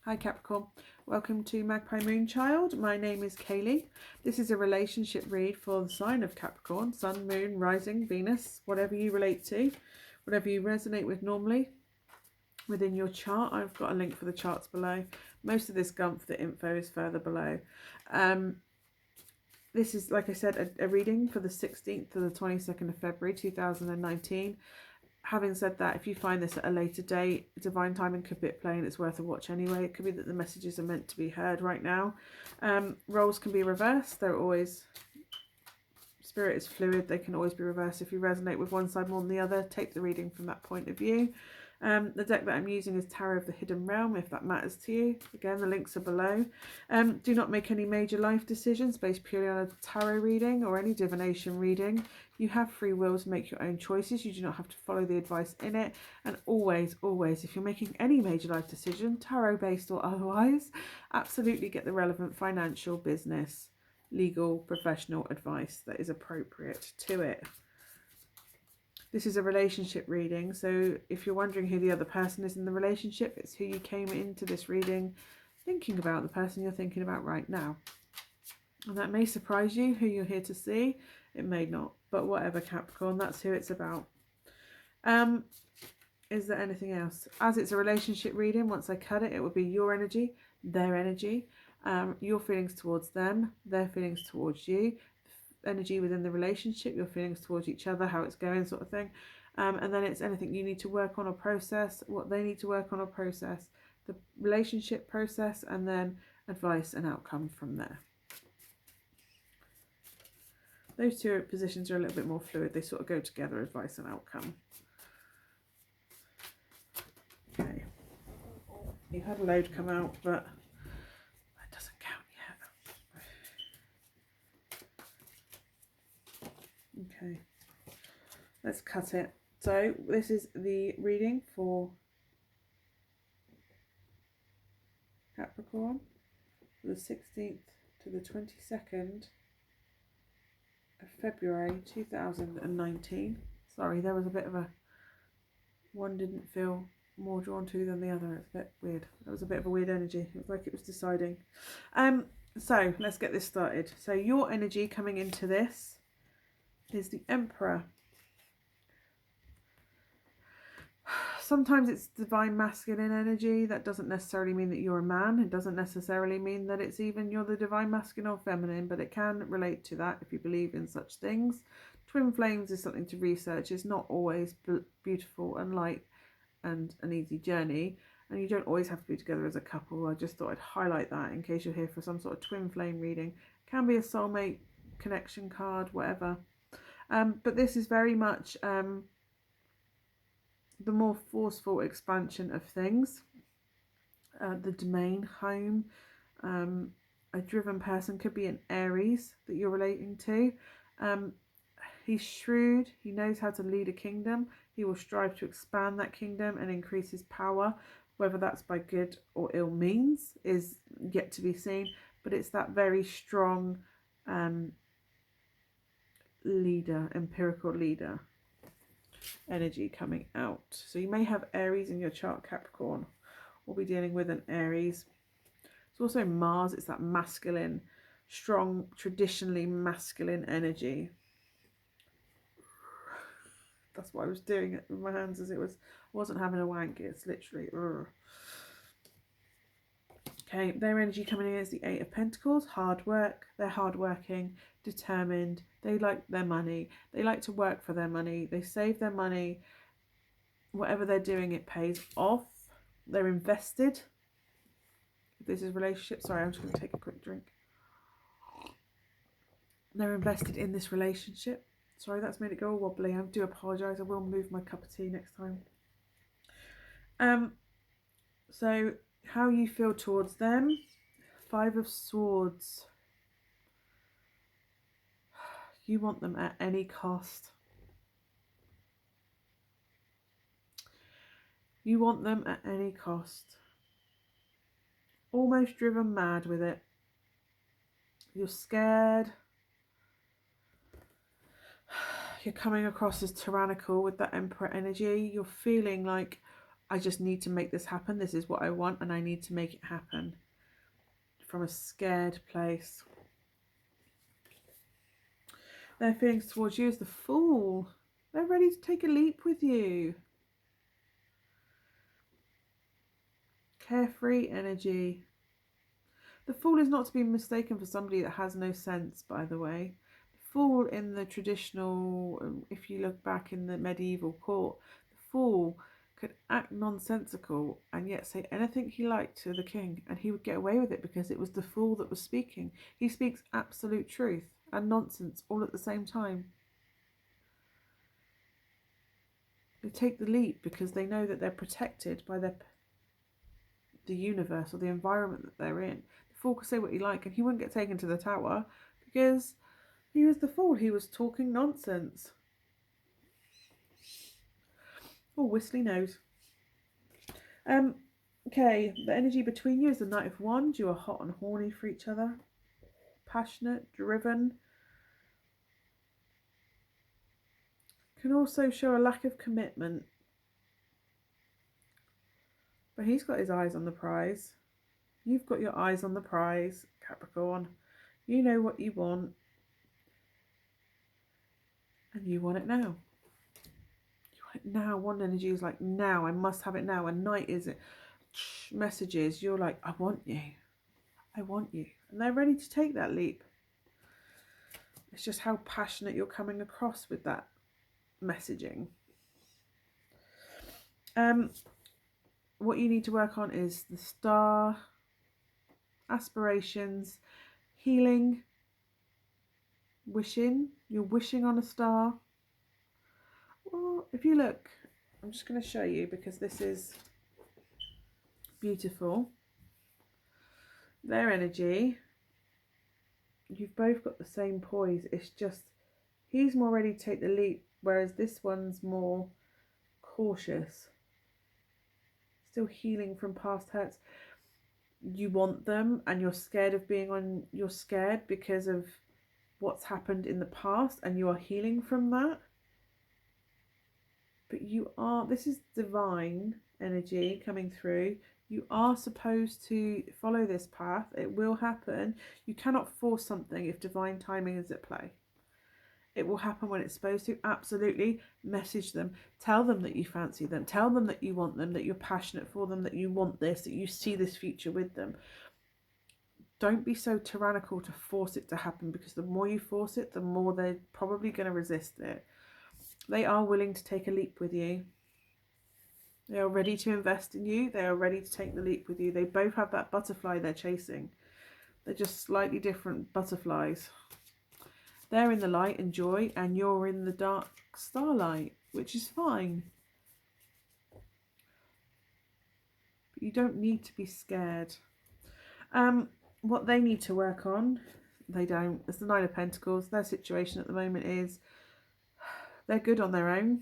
Hi Capricorn, welcome to Magpie Moonchild. My name is Kayleigh. This is a relationship read for the sign of Capricorn, Sun, Moon, Rising, Venus, whatever you relate to, whatever you resonate with normally within your chart. I've got a link for the charts below. Most of this gump for the info is further below. This is, like I said, a reading for the 16th to the 22nd of February 2019. Having said that, if you find this at a later date, divine timing could be at play and it's worth a watch anyway. It could be that the messages are meant to be heard right now. Roles can be reversed. They're always, spirit is fluid. They can always be reversed. If you resonate with one side more than the other, take the reading from that point of view. The deck that I'm using is Tarot of the Hidden Realm, if that matters to you. Again, the links are below. Do not make any major life decisions based purely on a tarot reading or any divination reading. You have free will to make your own choices. You do not have to follow the advice in it. And always, always, if you're making any major life decision, tarot-based or otherwise, absolutely get the relevant financial, business, legal, professional advice that is appropriate to it. This is a relationship reading, so if you're wondering who the other person is in the relationship, it's who you came into this reading thinking about, the person you're thinking about right now. And that may surprise you, who you're here to see. It may not, but whatever, Capricorn, that's who it's about. Is there anything else? As it's a relationship reading, once I cut it, it would be your energy, their energy, your feelings towards them, their feelings towards you, energy within the relationship, your feelings towards each other, how it's going, sort of thing. And then it's anything you need to work on or process, what they need to work on or process, the relationship process, and then advice and outcome from there. Those two positions are a little bit more fluid. They sort of go together, advice and outcome. Okay. You've had a load come out, but that doesn't count yet. Okay. Let's cut it. So this is the reading for Capricorn, the 16th to the 22nd of February 2019. Sorry, there was a bit of a, one didn't feel more drawn to than the other. It's a bit weird. There was a bit of a weird energy. It was like it was deciding. So let's get this started. So your energy coming into this is the Emperor. Sometimes it's divine masculine energy. That doesn't necessarily mean that you're a man. It doesn't necessarily mean that it's even you're the divine masculine or feminine, but it can relate to that if you believe in such things. Twin flames is something to research. It's not always beautiful and light and an easy journey, and you don't always have to be together as a couple. I just thought I'd highlight that in case you're here for some sort of twin flame reading. It can be a soulmate connection card, whatever. But this is very much the more forceful expansion of things. The domain, home, a driven person could be an Aries that you're relating to. He's shrewd, he knows how to lead a kingdom, he will strive to expand that kingdom and increase his power. Whether that's by good or ill means is yet to be seen, but it's that very strong leader, empirical leader energy coming out. So you may have Aries in your chart, Capricorn. We'll be dealing with an Aries. It's also Mars. It's that masculine, strong, traditionally masculine energy. That's what I was doing it with my hands, as it was. I wasn't having a wank. It's literally. Okay, their energy coming in is the Eight of Pentacles. Hard work. They're hardworking, determined. They like their money. They like to work for their money. They save their money. Whatever they're doing, it pays off. They're invested. If this is relationship, sorry, I'm just going to take a quick drink. They're invested in this relationship. Sorry, that's made it go all wobbly. I do apologise. I will move my cup of tea next time. So how you feel towards them. Five of Swords. You want them at any cost. You want them at any cost. Almost driven mad with it. You're scared. You're coming across as tyrannical with that Emperor energy. You're feeling like I just need to make this happen. This is what I want, and I need to make it happen. From a scared place. Their feelings towards you is the Fool. They're ready to take a leap with you. Carefree energy. The Fool is not to be mistaken for somebody that has no sense, by the way. The Fool in the traditional, if you look back in the medieval court, the Fool could act nonsensical and yet say anything he liked to the king, and he would get away with it because it was the Fool that was speaking. He speaks absolute truth and nonsense all at the same time. They take the leap because they know that they're protected by the universe or the environment that they're in. The Fool could say what he liked and he wouldn't get taken to the tower because he was the Fool. He was talking nonsense. Oh, whistly nose. Okay, the energy between you is the Knight of Wands. You are hot and horny for each other. Passionate, driven. Can also show a lack of commitment. But he's got his eyes on the prize. You've got your eyes on the prize, Capricorn. You know what you want. And you want it now. You want it now. One energy is like, now, I must have it now. And Night is it. Messages, you're like, I want you. I want you. And they're ready to take that leap. It's just how passionate you're coming across with that messaging. What you need to work on is the star, aspirations, healing, wishing. You're wishing on a star. Well, if you look, I'm just going to show you because this is beautiful. Their energy, you've both got the same poise. It's just he's more ready to take the leap, whereas this one's more cautious. Still healing from past hurts. You want them and you're scared of being on, you're scared because of what's happened in the past and you are healing from that. But you are, this is divine energy coming through. You are supposed to follow this path. It will happen. You cannot force something if divine timing is at play. It will happen when it's supposed to. Absolutely. Message them. Tell them that you fancy them. Tell them that you want them, that you're passionate for them, that you want this, that you see this future with them. Don't be so tyrannical to force it to happen, because the more you force it, the more they're probably going to resist it. They are willing to take a leap with you. They are ready to invest in you. They are ready to take the leap with you. They both have that butterfly they're chasing. They're just slightly different butterflies. They're in the light and joy, and you're in the dark starlight, which is fine. But you don't need to be scared. What they need to work on, they don't. It's the Nine of Pentacles. Their situation at the moment is they're good on their own.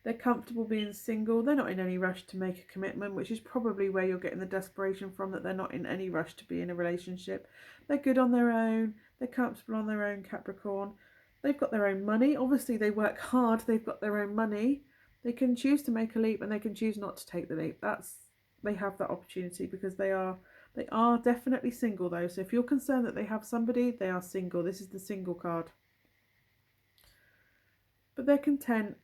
They're comfortable being single. They're not in any rush to make a commitment, which is probably where you're getting the desperation from, that they're not in any rush to be in a relationship. They're good on their own. They're comfortable on their own, Capricorn. They've got their own money. Obviously, they work hard. They've got their own money. They can choose to make a leap and they can choose not to take the leap. They have that opportunity because they are definitely single, though. So if you're concerned that they have somebody, they are single. This is the single card. But they're content,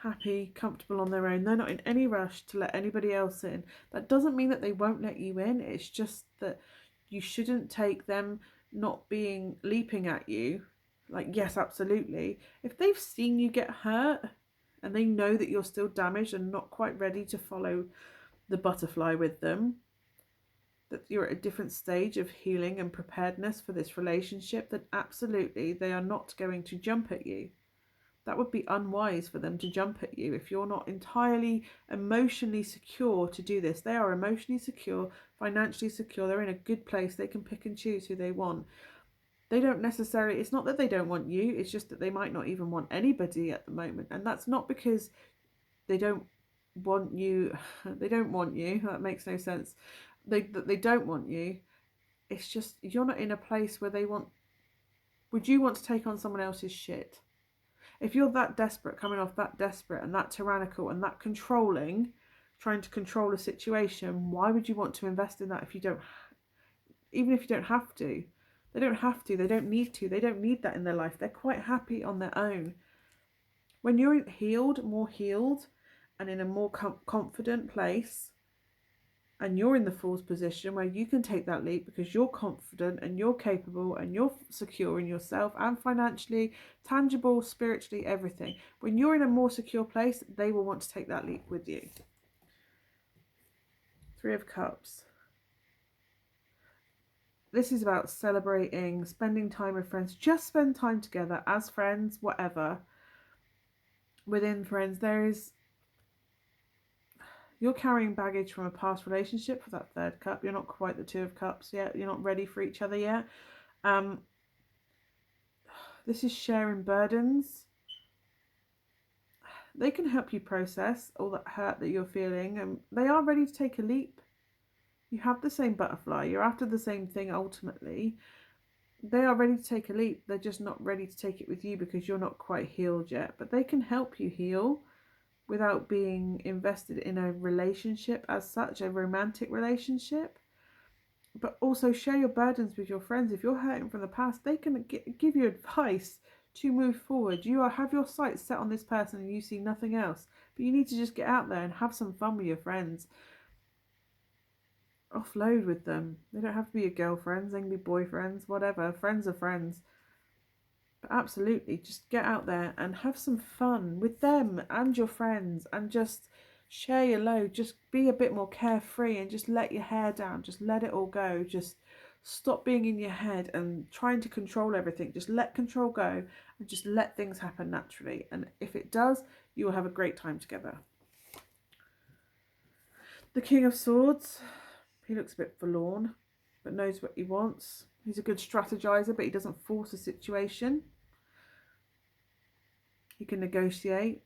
happy, comfortable on their own. They're not in any rush to let anybody else in. That doesn't mean that they won't let you in. It's just that you shouldn't take them not leaping at you. Like, yes, absolutely. If they've seen you get hurt and they know that you're still damaged and not quite ready to follow the butterfly with them, that you're at a different stage of healing and preparedness for this relationship, then absolutely they are not going to jump at you. That would be unwise for them to jump at you if you're not entirely emotionally secure to do this. They are emotionally secure, financially secure. They're in a good place. They can pick and choose who they want. They don't necessarily, it's not that they don't want you. It's just that they might not even want anybody at the moment. And that's not because they don't want you. They don't want you. That makes no sense. They don't want you. It's just you're not in a place where they want. Would you want to take on someone else's shit? If you're that desperate, coming off that desperate and that tyrannical and that controlling, trying to control a situation, why would you want to invest in that if you don't, even if you don't have to? They don't have to, they don't need to, they don't need that in their life. They're quite happy on their own. When you're healed, more healed, and in a more confident place, and you're in the Fool's position where you can take that leap because you're confident and you're capable and you're secure in yourself and financially, tangible, spiritually, everything. When you're in a more secure place, they will want to take that leap with you. Three of Cups. This is about celebrating, spending time with friends. Just spend time together as friends, whatever. Within friends, you're carrying baggage from a past relationship for that third cup. You're not quite the Two of Cups yet. You're not ready for each other yet. This is sharing burdens. They can help you process all that hurt that you're feeling, and they are ready to take a leap. You have the same butterfly. You're after the same thing ultimately. They are ready to take a leap. They're just not ready to take it with you because you're not quite healed yet. But they can help you heal without being invested in a relationship as such, a romantic relationship. But also share your burdens with your friends. If you're hurting from the past, they can give you advice to move forward. You have your sights set on this person and you see nothing else. But you need to just get out there and have some fun with your friends. Offload with them. They don't have to be your girlfriends, they can be boyfriends, whatever. Friends are friends. But absolutely, just get out there and have some fun with them and your friends and just share your load. Just be a bit more carefree and just let your hair down. Just let it all go. Just stop being in your head and trying to control everything. Just let control go and just let things happen naturally. And if it does, you will have a great time together. The King of Swords. He looks a bit forlorn, but knows what he wants. He's a good strategizer, but he doesn't force a situation. He can negotiate.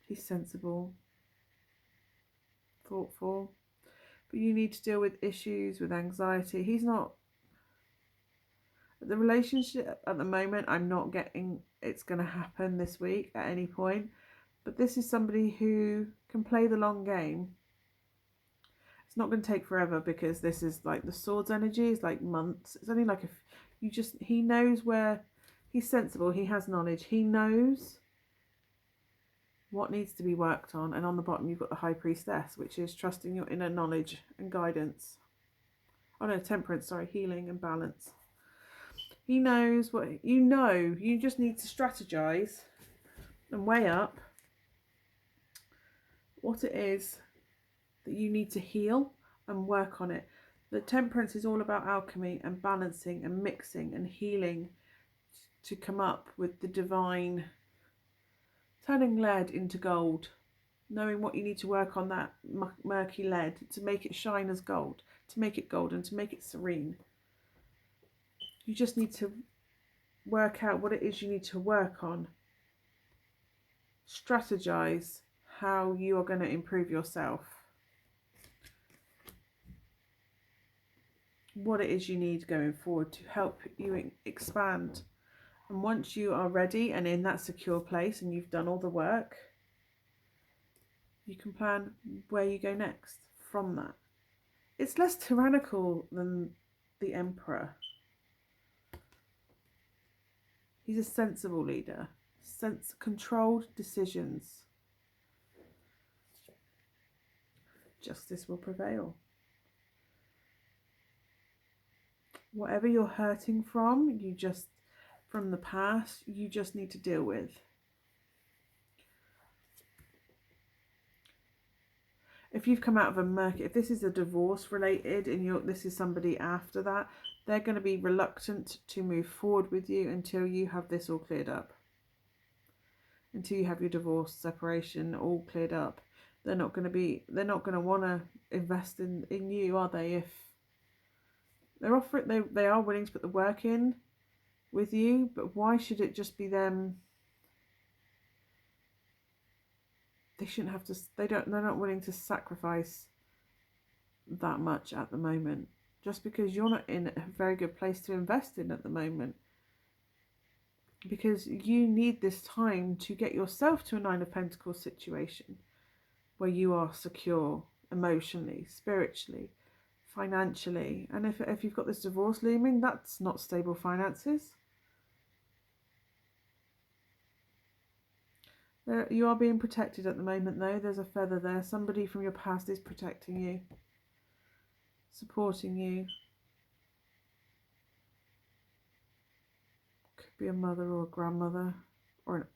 He's sensible, thoughtful. But you need to deal with issues, with anxiety. He's not... The relationship at the moment, I'm not getting it's going to happen this week at any point. But this is somebody who can play the long game. It's not going to take forever because this is like the Swords energy is like months. It's only like he knows where, he's sensible, he has knowledge, he knows what needs to be worked on. And on the bottom you've got the High Priestess, which is trusting your inner knowledge and guidance. Oh no, Temperance, sorry, healing and balance. He knows what you just need to strategize and weigh up what it is that you need to heal and work on it. The Temperance is all about alchemy and balancing and mixing and healing to come up with the divine, turning lead into gold, knowing what you need to work on that murky lead to make it shine as gold, to make it gold and to make it serene. You just need to work out what it is you need to work on. Strategize how you are going to improve yourself. What it is you need going forward to help you expand. And once you are ready and in that secure place and you've done all the work, you can plan where you go next from that. It's less tyrannical than the Emperor. He's a sensible leader. Controlled decisions. Justice will prevail. Whatever you're hurting from the past, you just need to deal with. If you've come out of a murky, if this is a divorce related and this is somebody after that, they're going to be reluctant to move forward with you until you have this all cleared up. Until you have your divorce, separation all cleared up. They're not going to want to invest in you, are they? If they're offering, they are willing to put the work in with you, but why should it just be them? They shouldn't have to. They're not willing to sacrifice that much at the moment, just because you're not in a very good place to invest in at the moment. because you need this time to get yourself to a Nine of Pentacles situation where you are secure emotionally, spiritually, financially. And if you've got this divorce looming, that's not stable finances. You are being protected at the moment, though. There's a feather there. Somebody from your past is protecting you, supporting you. Could be a mother or a grandmother or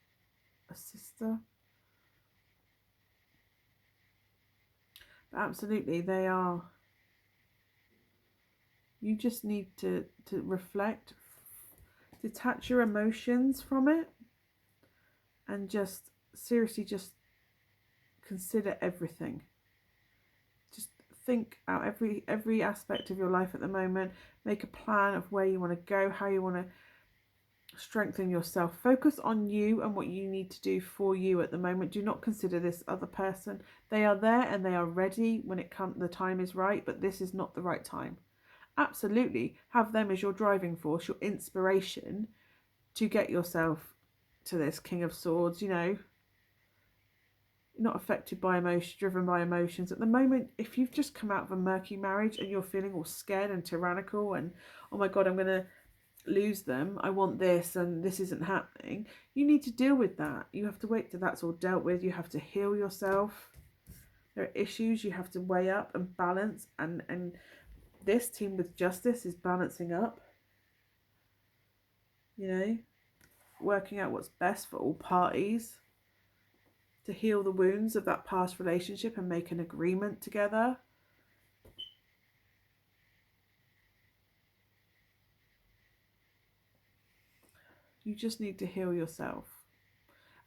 a sister. But absolutely, they are. You just need to reflect, detach your emotions from it, and just seriously just consider everything. Just think out every aspect of your life at the moment. Make a plan of where you want to go, how you want to strengthen yourself. Focus on you and what you need to do for you at the moment. Do not consider this other person. They are there and they are ready when the time is right, but this is not the right time. Absolutely have them as your driving force, your inspiration to get yourself to this King of Swords. You know, not affected by emotion, driven by emotions at the moment. If you've just come out of a murky marriage and you're feeling all scared and tyrannical and, oh my God, I'm going to lose them, I want this and this isn't happening, you need to deal with that. You have to wait till that's all dealt with. You have to heal yourself. There are issues you have to weigh up and balance, and this team with justice is balancing up, you know, working out what's best for all parties to heal the wounds of that past relationship and make an agreement together. You just need to heal yourself.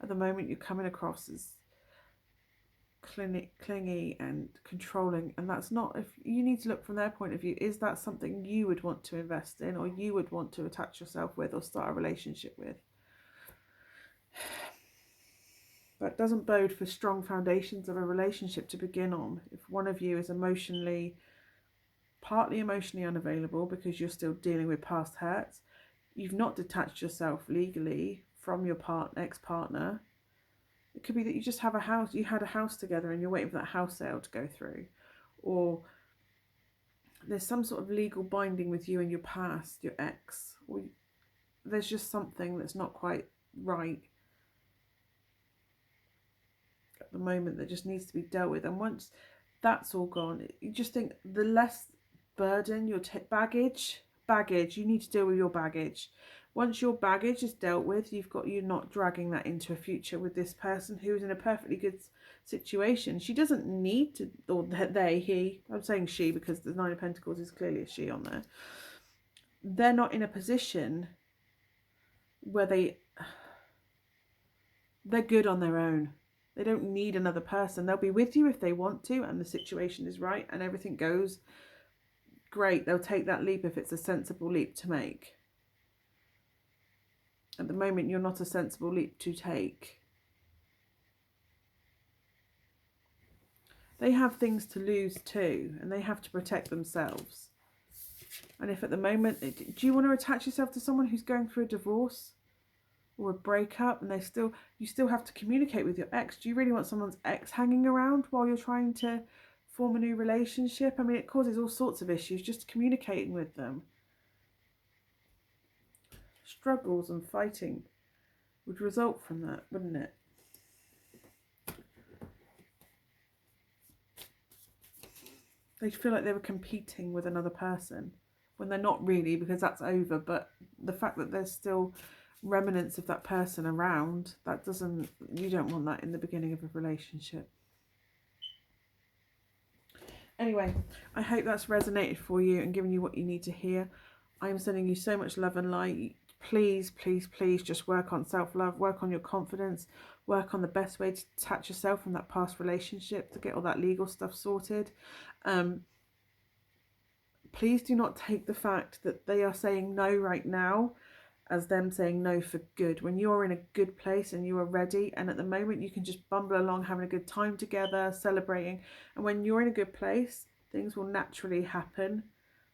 At the moment, you're coming across as clingy and controlling, and that's not. If you need to look from their point of view, is that something you would want to invest in, or you would want to attach yourself with, or start a relationship with? That doesn't bode for strong foundations of a relationship to begin on. If one of you is partly emotionally unavailable because you're still dealing with past hurts, you've not detached yourself legally from your ex-partner. It could be that you just have you had a house together and you're waiting for that house sale to go through, or there's some sort of legal binding with you and your past, your ex, or there's just something that's not quite right at the moment that just needs to be dealt with. And once that's all gone, you just think the less burden your baggage, you need to deal with your baggage. Once your baggage is dealt with, you're not dragging that into a future with this person who is in a perfectly good situation. She doesn't need to, or I'm saying she because the Nine of Pentacles is clearly a she on there. They're not in a position where they're good on their own. They don't need another person. They'll be with you if they want to and the situation is right and everything goes great. They'll take that leap if it's a sensible leap to make. At the moment, you're not a sensible leap to take. They have things to lose too, and they have to protect themselves. And if at the moment, do you want to attach yourself to someone who's going through a divorce or a breakup, and you still have to communicate with your ex? Do you really want someone's ex hanging around while you're trying to form a new relationship? I mean, it causes all sorts of issues just communicating with them. Struggles and fighting would result from that, wouldn't it? They feel like they were competing with another person when they're not really, because that's over. But the fact that there's still remnants of that person around, you don't want that in the beginning of a relationship. Anyway, I hope that's resonated for you and given you what you need to hear. I am sending you so much love and light. Please, please, please just work on self-love, work on your confidence, work on the best way to detach yourself from that past relationship to get all that legal stuff sorted. Please do not take the fact that they are saying no right now as them saying no for good. When you're in a good place and you are ready, and at the moment you can just bumble along having a good time together, celebrating, and when you're in a good place, things will naturally happen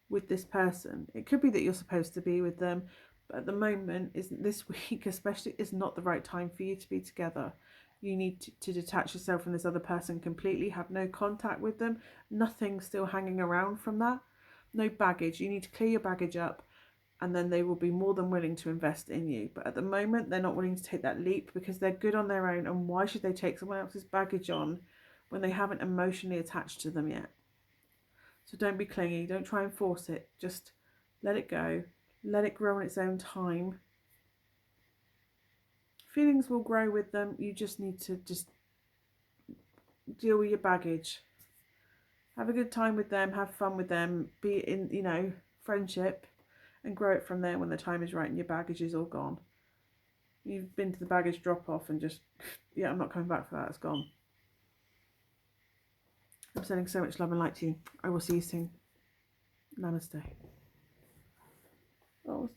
with this person. It could be that you're supposed to be with them But at the moment, isn't this week especially, is not the right time for you to be together. You need to detach yourself from this other person completely, have no contact with them, nothing still hanging around from that, no baggage. You need to clear your baggage up, and then they will be more than willing to invest in you. But at the moment, they're not willing to take that leap because they're good on their own, and why should they take someone else's baggage on when they haven't emotionally attached to them yet? So don't be clingy, don't try and force it, just let it go, let it grow in its own time. Feelings will grow with them. You just need to just deal with your baggage. Have a good time with them, have fun with them, be in, friendship, and grow it from there when the time is right and your baggage is all gone. You've been to the baggage drop off and just, yeah, I'm not coming back for that, it's gone. I'm sending so much love and light to you. I will see you soon. Namaste. Oh, it's not